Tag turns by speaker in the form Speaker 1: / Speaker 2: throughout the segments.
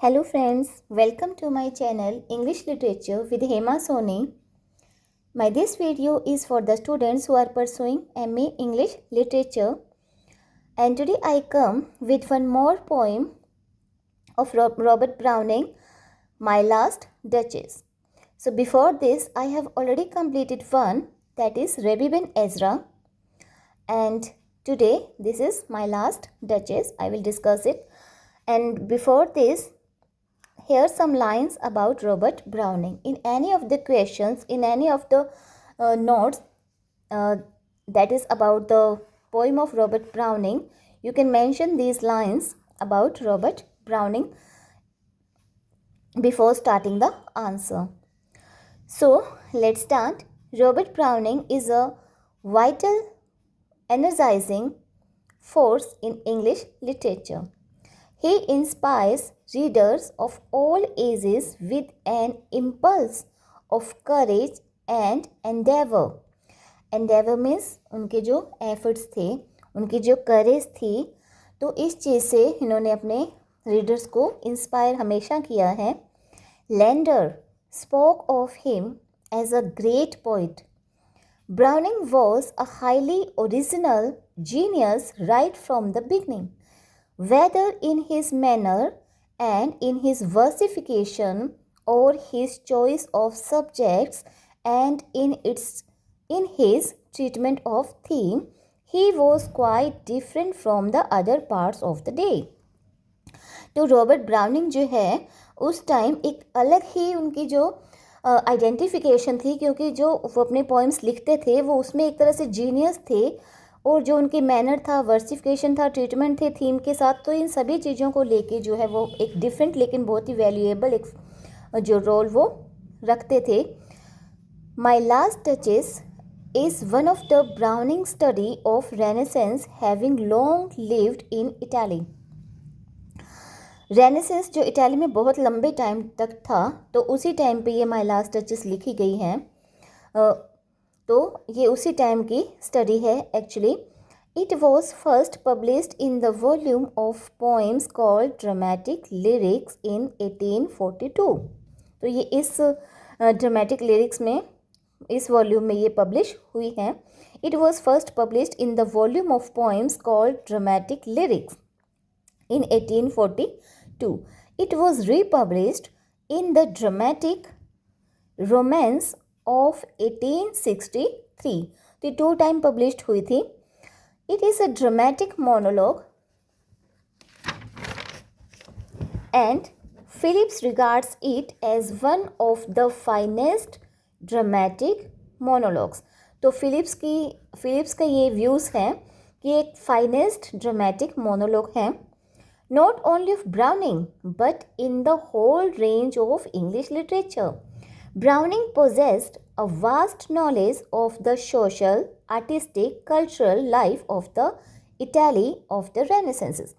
Speaker 1: Hello friends, welcome to my channel English Literature with Hema Soni. This video is for the students who are pursuing MA English Literature, and today I come with one more poem of Robert Browning, My Last Duchess. So before this I have already completed one, that is Rabbi Ben Ezra, and today this is My Last Duchess. I will discuss it, and before this, here are some lines about Robert Browning. In any of the questions, in any of the notes that is about the poem of Robert Browning, you can mention these lines about Robert Browning before starting the answer. So let's start. Robert Browning is a vital, energizing force in English literature. He inspires readers of all ages with an impulse of courage and endeavor. Endeavor means उनके जो efforts थे, उनकी जो courage थी, तो इस चीज़ से इन्होंने अपने readers को inspire हमेशा किया है. Landor spoke of him as a great poet. Browning was a highly original genius right from the beginning. Whether in his manner and in his versification or his choice of subjects and in his treatment of theme, he was quite different from the other parts of the day. तो Robert browning जो है उस time एक अलग ही उनकी जो identification थी, क्योंकि जो वो अपने पोइम्स लिखते थे वो उसमें एक तरह से जीनियस थे, और जो उनकी मैनर था, वर्सिफिकेशन था, ट्रीटमेंट थे थीम के साथ, तो इन सभी चीज़ों को लेके जो है वो एक डिफरेंट लेकिन बहुत ही वैल्यूएबल एक जो रोल वो रखते थे. My last duchess is one of the browning study of renaissance having long lived in Italy. Renaissance जो इटाली में बहुत लंबे टाइम तक था, तो उसी टाइम पे ये माई लास्ट डचेस लिखी गई हैं. तो ये उसी टाइम की स्टडी है actually. It was first published in the volume of poems called dramatic lyrics इन 1842. तो ये इस ड्रामेटिक लिरिक्स में, इस वॉल्यूम में ये पब्लिश हुई हैं. It was first published in the volume of poems called dramatic lyrics in 1842. It was republished in the Dramatic Romance of 1863. तो 2 टाइम पब्लिश्ड हुई थी. It is a dramatic monologue and Phillips regards it as one of the finest dramatic monologues. तो Philips का ये views हैं कि एक finest dramatic monologue है, not only of Browning but in the whole range of English literature. Browning possessed a vast knowledge of the social, artistic, cultural life of the Italy of the Renaissance.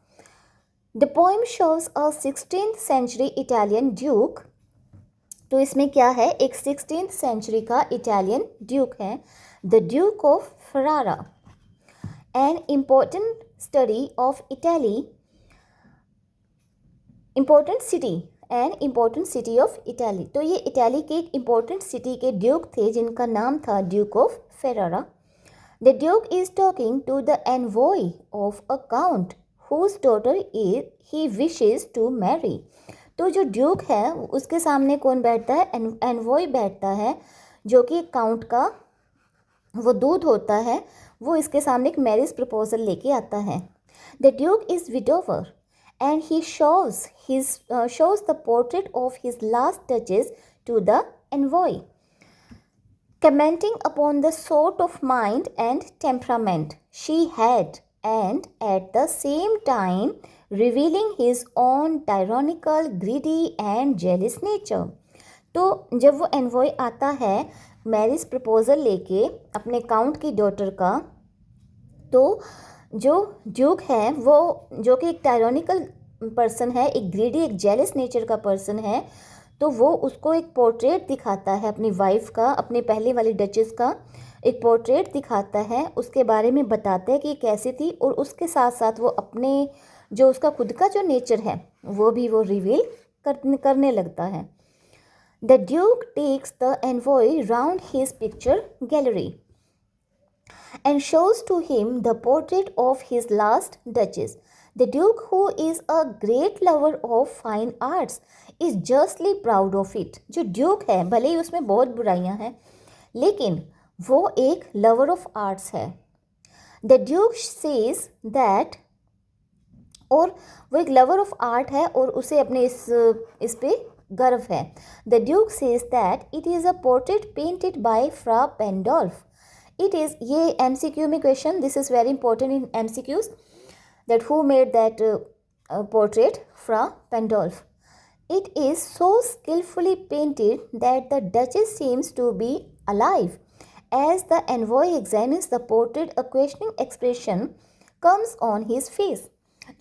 Speaker 1: The poem shows a 16th century Italian duke. तो इसमें क्या है, एक 16th century का Italian Duke है, the Duke of Ferrara, an important study of Italy, important city and important city of Italy. तो ये Italy के एक इम्पोर्टेंट सिटी के ड्यूक थे जिनका नाम था duke of Ferrara. The duke is talking to the envoy of a count whose daughter is he wishes to marry. तो जो ड्यूक है उसके सामने कौन बैठता है, एनवॉय बैठता है, जो कि काउंट का वो दूध होता है, वो इसके सामने एक मैरिज प्रपोजल लेके आता है. The duke is widower and he shows the portrait of his last duchess to the envoy, commenting upon the sort of mind and temperament she had, and at the same time revealing his own tyrannical, greedy and jealous nature. तो जब वो envoy आता है marriage proposal लेके अपने count की daughter का, तो जो ड्यूक है वो, जो कि एक टायरोनिकल पर्सन है, एक ग्रीडी, एक जेलस नेचर का पर्सन है, तो वो उसको एक पोर्ट्रेट दिखाता है अपनी वाइफ का, अपने पहले वाली डचेस का एक पोर्ट्रेट दिखाता है, उसके बारे में बताता है कि कैसी थी, और उसके साथ साथ वो अपने जो उसका खुद का जो नेचर है वो भी वो रिवील करने लगता है. The Duke takes the envoy round his picture gallery and shows to him the portrait of his last duchess. The Duke, who is a great lover of fine arts, is justly proud of it. जो Duke है, भले ही उसमें बहुत बुराइयां हैं, लेकिन वो एक लवर ऑफ आर्ट्स है. The Duke says that, और वो एक लवर ऑफ आर्ट है और उसे अपने इस पे गर्व है. The duke says that it is a portrait painted by Fra Pandolf. It is, ये MCQ में question, this is very important in MCQs, that who made that portrait, Fra Pandolf. It is so skilfully painted that the duchess seems to be alive. As the envoy examines the portrait, a questioning expression comes on his face.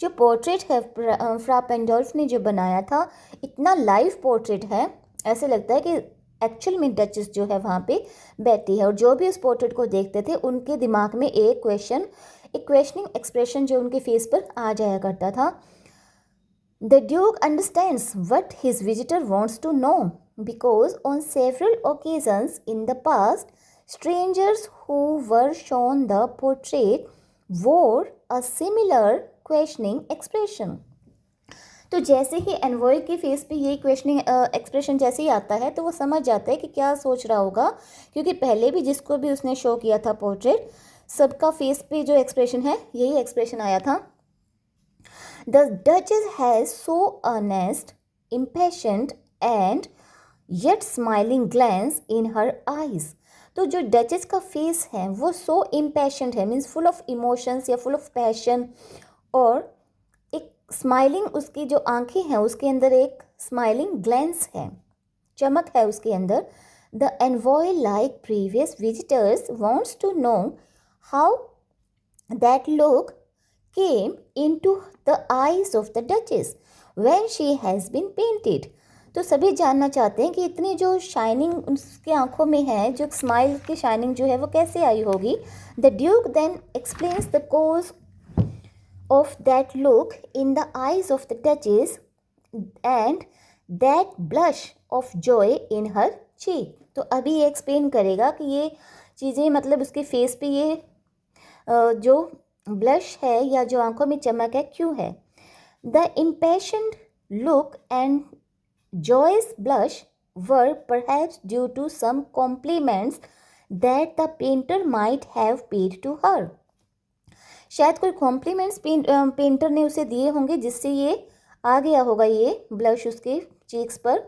Speaker 1: जो portrait है फ्रा पेंडोल्फ ने जो बनाया था, इतना live portrait है, ऐसे लगता है कि एक्चुअल में डचेस जो है वहाँ पे बैठी है. और जो भी उस पोर्ट्रेट को देखते थे उनके दिमाग में एक क्वेश्चनिंग एक्सप्रेशन जो उनके फेस पर आ जाया करता था. The duke understands what his visitor wants to know, because on several occasions in the past strangers who were shown the portrait wore a similar questioning expression. तो जैसे ही एनवॉय के face पे ये क्वेश्चनिंग एक्सप्रेशन जैसे ही आता है तो वो समझ जाता है कि क्या सोच रहा होगा, क्योंकि पहले भी जिसको भी उसने शो किया था पोर्ट्रेट, सबका फेस पे जो एक्सप्रेशन है यही एक्सप्रेशन आया था. The duchess has so earnest, impatient and yet smiling glance in her eyes. तो जो डचेस का फेस है वो सो इम्पैशेंट है, मीन्स फुल ऑफ इमोशंस या फुल ऑफ पैशन, और एक स्माइलिंग, उसकी जो आंखें हैं उसके अंदर एक स्माइलिंग ग्लैंस है, चमक है उसके अंदर. The envoy like previous visitors wants to know how that look came into the eyes of the duchess when she has been painted. तो सभी जानना चाहते हैं कि इतनी जो शाइनिंग उसकी आंखों में है, जो स्माइल की शाइनिंग जो है वो कैसे आई होगी. The duke then explains the cause of that look in the eyes of the duchess and that blush of joy in her cheek. तो अभी ये एक्सप्लेन करेगा कि ये चीज़ें, मतलब उसके फेस पे ये जो ब्लश है या जो आंखों में चमक है क्यों है. The impassioned look and joyous blush were perhaps due to some compliments that the painter might have paid to her. शायद कोई कॉम्प्लीमेंट्स पेंटर ने उसे दिए होंगे जिससे ये आ गया होगा ये ब्लश उसके चीक्स पर.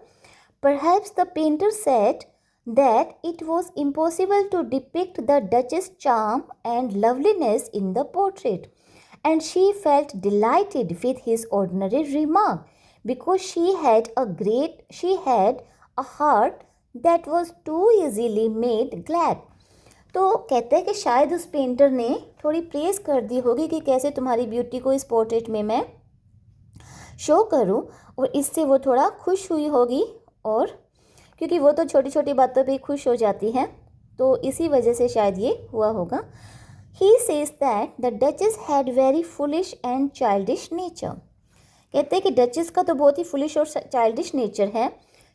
Speaker 1: Perhaps the painter said that it was impossible to depict the Duchess' charm and loveliness in the portrait, and she felt delighted with his ordinary remark. Because she had a heart that was too easily made glad. तो कहते हैं कि शायद उस painter ने थोड़ी press कर दी होगी कि कैसे तुम्हारी ब्यूटी को इस पोर्ट्रेट में मैं शो करूं, और इससे वो थोड़ा खुश हुई होगी, और क्योंकि वो तो छोटी छोटी बातों पे खुश हो जाती हैं, तो इसी वजह से शायद ये हुआ होगा. He says that the Duchess had very foolish and childish nature. कहते हैं कि डचेस का तो बहुत ही फुलिश और चाइल्डिश नेचर है.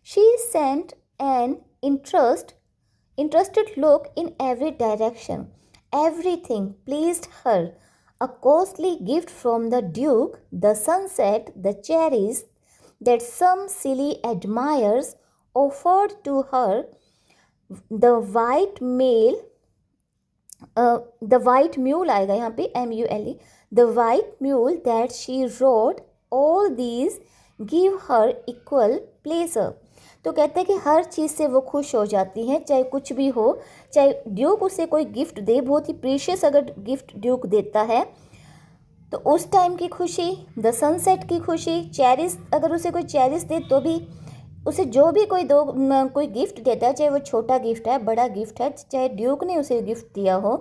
Speaker 1: She sent an interested look in every direction. Everything pleased her. A costly gift from the duke, the sunset, the cherries that some silly admirers offered to her, the white mule आएगा यहाँ पे, MULE, the white mule that she rode, all these give her equal pleasure. तो कहते हैं कि हर चीज़ से वो खुश हो जाती हैं, चाहे कुछ भी हो, चाहे ड्यूक उसे कोई गिफ्ट दे, बहुत ही प्रीशियस अगर गिफ्ट ड्यूक देता है तो उस टाइम की खुशी, द सनसेट की खुशी, चेरिस अगर उसे कोई चेरिस दे तो भी, उसे जो भी कोई गिफ्ट देता है, चाहे वो छोटा गिफ्ट है, बड़ा गिफ्ट है, चाहे ड्यूक ने उसे गिफ्ट दिया हो,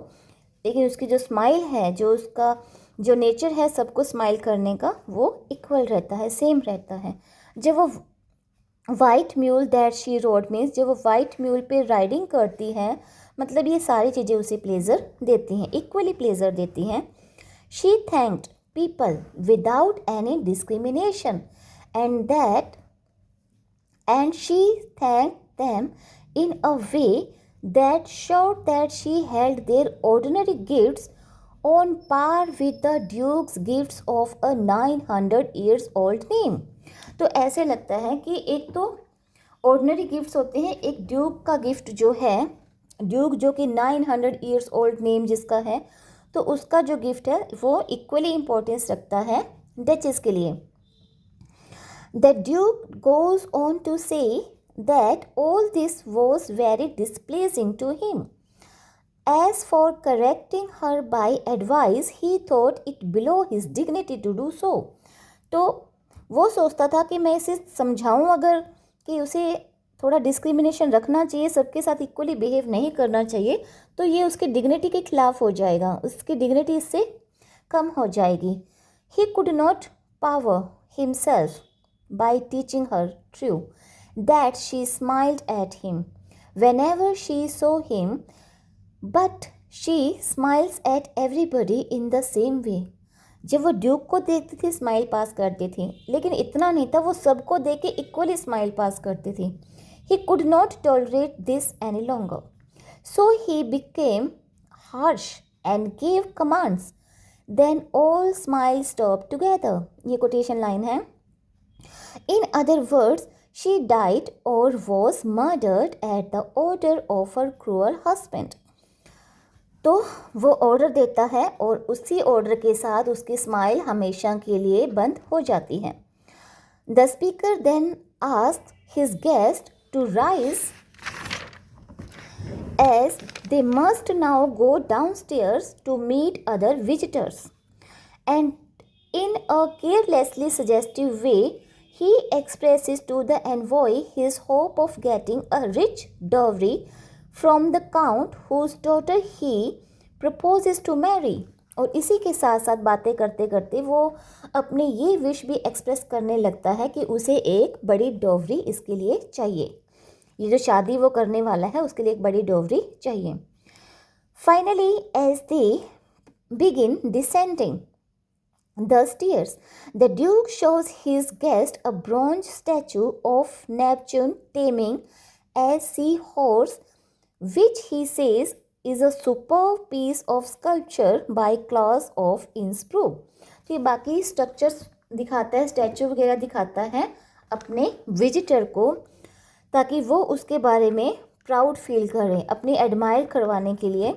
Speaker 1: लेकिन उसकी जो स्माइल है, जो उसका जो नेचर है सबको स्माइल करने का, वो इक्वल रहता है, सेम रहता है. जब वो white mule that she road means जब वो वाइट म्यूल पे राइडिंग करती है, मतलब ये सारी चीज़ें उसे प्लेजर देती हैं, इक्वली प्लेजर देती हैं. She thanked people without any discrimination and that and she thanked them in a way that showed that she held their ordinary gifts on par with the Duke's gifts of a 900 years old name. तो ऐसे लगता है कि एक तो ordinary gifts होते हैं, एक ड्यूक का गिफ्ट जो है, ड्यूक जो कि 900 ईयर्स ओल्ड नेम जिसका है, तो उसका जो गिफ्ट है वो इक्वली इम्पोर्टेंस रखता है डचेस के लिए. The Duke goes on to say that all this was very displeasing to him. As for correcting her by advice, he thought it below his dignity to do so. तो वो सोचता था कि मैं इसे समझाऊं अगर कि उसे थोड़ा डिस्क्रिमिनेशन रखना चाहिए, सबके साथ इक्वली बिहेव नहीं करना चाहिए, तो ये उसकी डिग्निटी के खिलाफ हो जाएगा, उसकी डिग्निटी इससे कम हो जाएगी. He could not power himself by teaching her true that she smiled at him whenever she saw him, but she smiles at everybody in the same way. जब वो ड्यूक को देखती थी स्माइल पास करती थी, लेकिन इतना नहीं था, वो सबको देख के इक्वली स्माइल पास करती थी. He could not tolerate this any longer, so he became harsh and gave commands. Then all smiles stopped together. ये कोटेशन लाइन है. In other words, she died or was murdered at the order of her cruel husband. तो वो order देता है और उसी order के साथ उसकी स्माइल हमेशा के लिए बंद हो जाती है. The speaker then asked his guest to rise as they must now go downstairs to meet other visitors. And in a carelessly suggestive way, he expresses to the envoy his hope of getting a rich dowry from the count whose daughter he proposes to marry. और इसी के साथ साथ बातें करते करते वो अपनी ये विश भी एक्सप्रेस करने लगता है कि उसे एक बड़ी डॉवरी इसके लिए चाहिए, ये जो शादी वो करने वाला है उसके लिए एक बड़ी डॉवरी चाहिए. Finally, as they begin descending the stairs, the Duke shows his guest a bronze statue of Neptune taming a seahorse, which he says is a superb piece of sculpture by Claus of Innsbruck. तो ये बाकी structures दिखाता है, statue वगैरह दिखाता है अपने visitor को, ताकि वो उसके बारे में प्राउड फील करें, अपने एडमायर करवाने के लिए.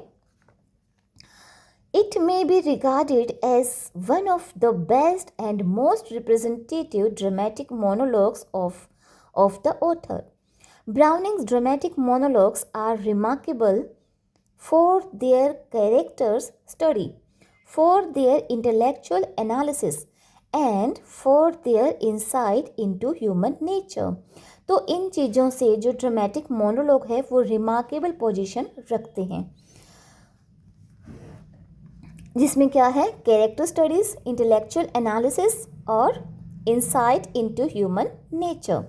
Speaker 1: It may be regarded as one of the best and most representative dramatic monologues of the author. Browning's dramatic monologues are remarkable for their characters' study, for their intellectual analysis, and for their insight into human nature. तो इन चीज़ों से जो dramatic monologue है वो remarkable position रखते हैं, जिसमें क्या है, कैरेक्टर स्टडीज, इंटेलेक्चुअल एनालिसिस और insight into human nature.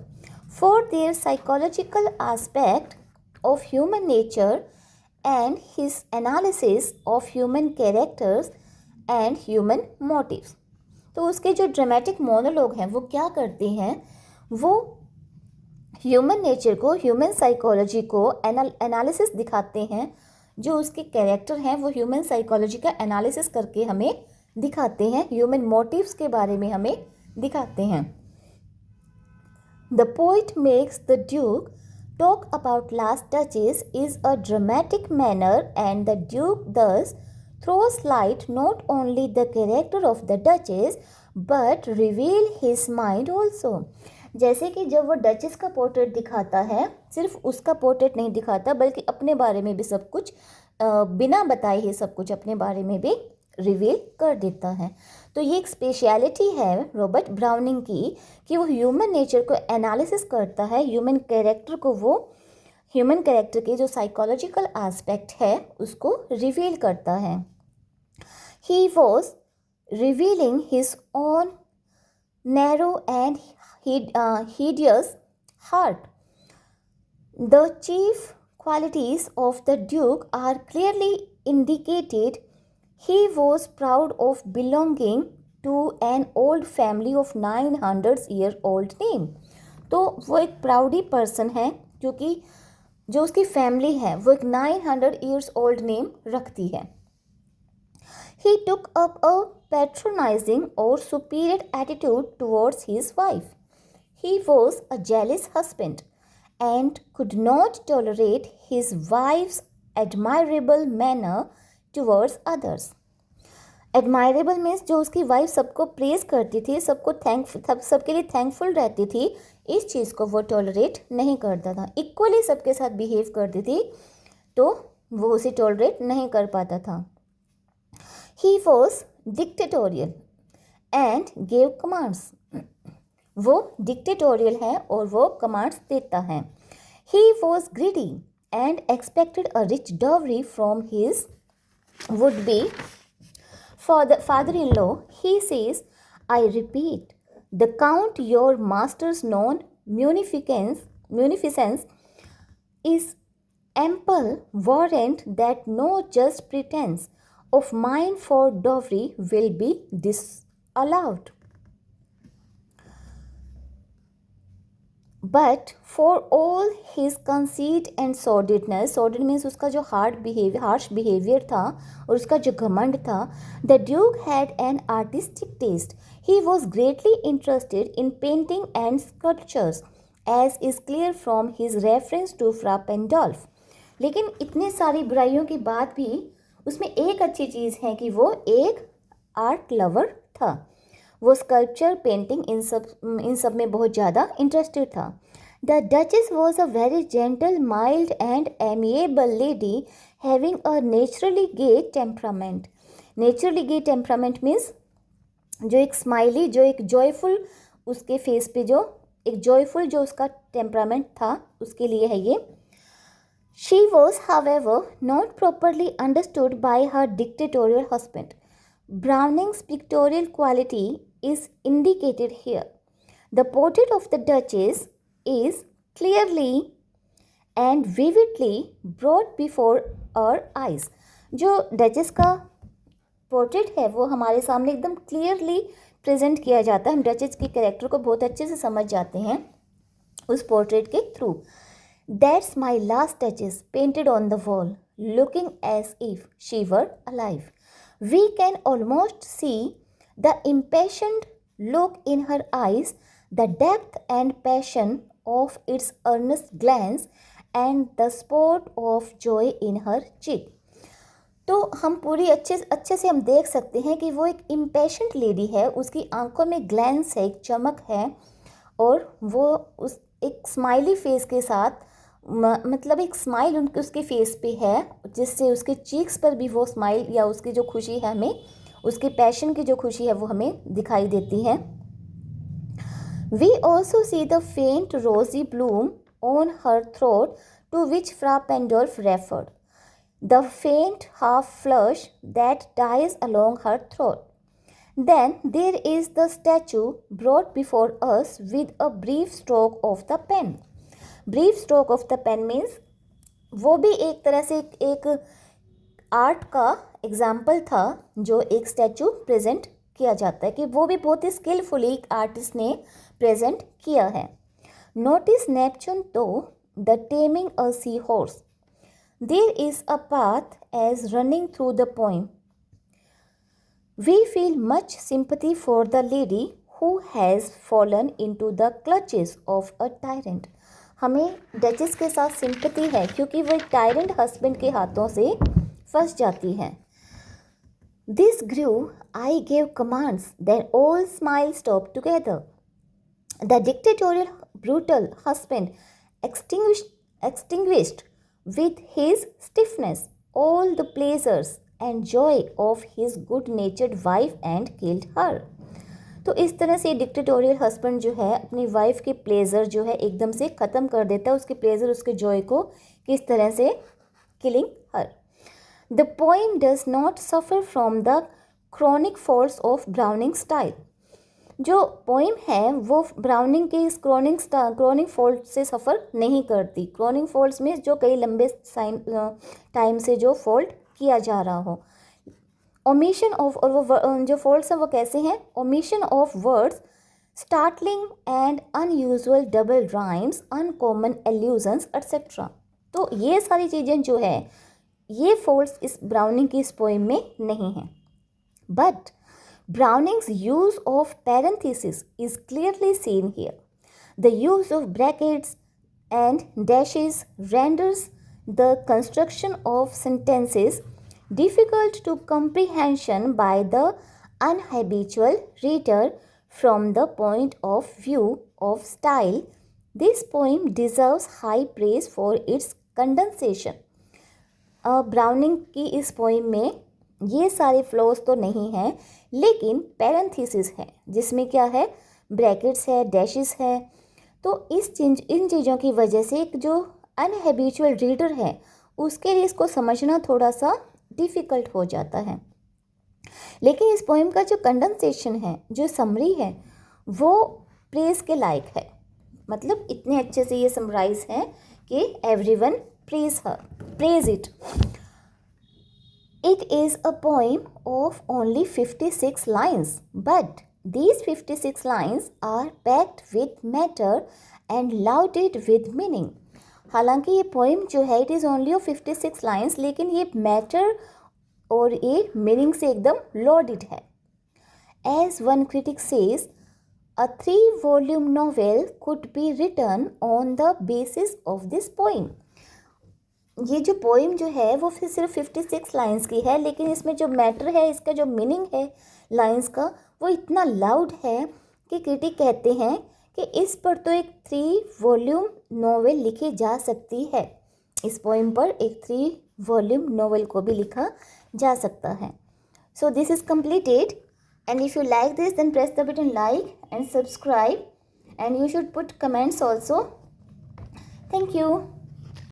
Speaker 1: For their psychological aspect of human nature and his analysis of human characters and human motives. तो उसके जो ड्रामेटिक मोनोलॉग हैं वो क्या करते हैं, वो ह्यूमन नेचर को, ह्यूमन साइकोलॉजी को एनालिसिस दिखाते हैं, जो उसके कैरेक्टर हैं वो ह्यूमन साइकोलॉजी का एनालिसिस करके हमें दिखाते हैं, ह्यूमन मोटिव्स के बारे में हमें दिखाते हैं. The poet makes the Duke talk about last duchess is a dramatic manner and the Duke दस throws light not only the character of the duchess but reveal his mind also. जैसे कि जब वो डचेस का portrait दिखाता है, सिर्फ उसका पोर्ट्रेट नहीं दिखाता बल्कि अपने बारे में भी सब कुछ बिना बताए ही सब कुछ अपने बारे में भी रिवील कर देता है. तो ये एक स्पेशलिटी है रॉबर्ट ब्राउनिंग की कि वो ह्यूमन नेचर को एनालिसिस करता है, ह्यूमन कैरेक्टर को, वो ह्यूमन कैरेक्टर के जो साइकोलॉजिकल एस्पेक्ट है उसको रिवील करता है. He was revealing his own narrow and hideous heart. The chief qualities of the Duke are clearly indicated. He was proud of belonging to an old family of 900 year old name. तो वो एक प्राउडी person है, क्योंकि जो उसकी family है वो एक 900 years old नेम रखती है. He took up a patronizing or superior attitude towards his wife. He was a jealous husband and could not tolerate his wife's admirable manner towards others. Admirable means जो उसकी wife सबको praise करती थी, सबके लिए thankful रहती थी, इस चीज़ को वो टॉलरेट नहीं करता था. इक्वली सबके साथ बिहेव करती थी तो वो उसे टॉलरेट नहीं कर पाता था. He was dictatorial and gave commands. वो डिक्टेटोरियल है और वो कमांड्स देता है. He was greedy and expected a rich dowry from his would be father-in-law. He says, I repeat, the count your master's known munificence is ample warrant that no just pretense of mine for dowry will be disallowed. But for all his conceit and sordidness, sordid means उसका जो harsh behavior था और उसका जो घमंड था, the Duke had an artistic taste. He was greatly interested in painting and sculptures, as is clear from his reference to Fra Pandolf. लेकिन इतने सारी बुराइयों के बाद भी उसमें एक अच्छी चीज़ है कि वो एक आर्ट लवर था. वो स्कल्पचर, पेंटिंग, इन सब में बहुत ज़्यादा इंटरेस्टेड था. The duchess was a very gentle, mild and amiable lady having a naturally gay temperament. Naturally gay temperament means जो एक स्माइली, जो एक जॉयफुल, उसके फेस पे जो एक जॉयफुल जो उसका टेम्परामेंट था, उसके लिए है ये. She was however not properly understood by her dictatorial husband. Browning's pictorial quality is indicated here. The portrait of the Duchess is clearly and vividly brought before our eyes. जो duchess का portrait है वो हमारे सामने एकदम clearly present किया जाता है. हम डचेस की कैरेक्टर को बहुत अच्छे से समझ जाते हैं उस पोर्ट्रेट के through. That's my last Duchess painted on the wall, looking as if she were alive. We can almost see the impassioned look in her eyes, the depth and passion of its earnest glance, and the spot of joy in her cheek. तो हम पूरी अच्छे से हम देख सकते हैं कि वो एक इम्पेशेंट लेडी है. उसकी आंखों में ग्लैंस है, एक चमक है, और वो उस एक स्माइली फेस के साथ, मतलब एक स्माइल उसके फेस पे है, जिससे उसके चीक्स पर भी वो स्माइल या उसकी जो खुशी है, हमें उसके पैशन की जो खुशी है वो हमें दिखाई देती है. We also see the faint rosy bloom on her throat to which Fra Pandolf referred. The faint half flush that dies along her throat. Then there is the statue brought before us with a brief stroke of the pen. Brief stroke of the pen means वो भी एक तरह से एक art का example था जो एक स्टैचू प्रेजेंट किया जाता है, कि वो भी बहुत ही स्किलफुली एक आर्टिस्ट ने प्रेजेंट किया है. Notice Neptune to the taming a sea horse. There is a pathos running through the poem. We feel much sympathy for the lady who has fallen into the clutches of a tyrant. हमें duchess के साथ sympathy है क्योंकि वो एक tyrant husband के हाथों से फंस जाती है. This grew I gave commands then all smile stopped together. The dictatorial brutal husband extinguished with his stiffness all the pleasures and joy of his good-natured wife and killed her. तो इस तरह से डिक्टेटोरियल हस्बैंड जो है अपनी wife के pleasure जो है एकदम से ख़त्म कर देता है, उसके प्लेजर, उसके जॉय को, किस तरह से, killing her. The poem does not suffer from the chronic faults of browning style. जो पोइम है वो ब्राउनिंग के इस क्रॉनिक फॉल्ट से सफ़र नहीं करती. क्रॉनिक फॉल्ट्स में जो कई लंबे टाइम से जो फॉल्ट किया जा रहा हो. ओमिशन ऑफ, और वो जो फॉल्ट्स हैं वो कैसे हैं? Omission of words startling and unusual double rhymes, uncommon allusions, etc. तो ये सारी चीज़ें जो है ये फॉल्स इस ब्राउनिंग की इस पोइम में नहीं है. But Browning's use of parentheses is clearly seen here. The use of brackets and dashes renders the construction of sentences difficult to comprehension by the unhabitual reader from the point of view of style. This poem deserves high praise for its condensation. Browning की इस poem में ये सारे flaws तो नहीं हैं, लेकिन parenthesis है जिसमें क्या है, ब्रैकेट्स है, डैशेस है. तो इन चीज़ों की वजह से एक जो अनहैबिचुअल रीडर है उसके लिए इसको समझना थोड़ा सा डिफ़िकल्ट हो जाता है. लेकिन इस पोइम का जो कंडेंसेशन है, जो समरी है, वो प्रेज़ के लायक है. मतलब इतने अच्छे से ये समराइज है कि everyone praise it. It is a poem of only 56 lines, but these 56 lines are packed with matter and loaded with meaning. हालांकि ये पोइम जो है it is only of 56 lines, लेकिन ये मैटर और ये मीनिंग से एकदम लोडेड है. As one critic says, a 3-volume novel could be written on the basis of this poem. ये जो पोइम जो है वो फिर सिर्फ 56 लाइंस की है, लेकिन इसमें जो मैटर है, इसका जो मीनिंग है लाइंस का, वो इतना लाउड है कि क्रिटिक कहते हैं कि इस पर तो एक 3-वॉल्यूम नॉवेल लिखी जा सकती है. इस पोइम पर एक 3-वॉल्यूम नॉवेल को भी लिखा जा सकता है. So this is completed, and if you like this then press the button like and subscribe, and you should put comments also. Thank you.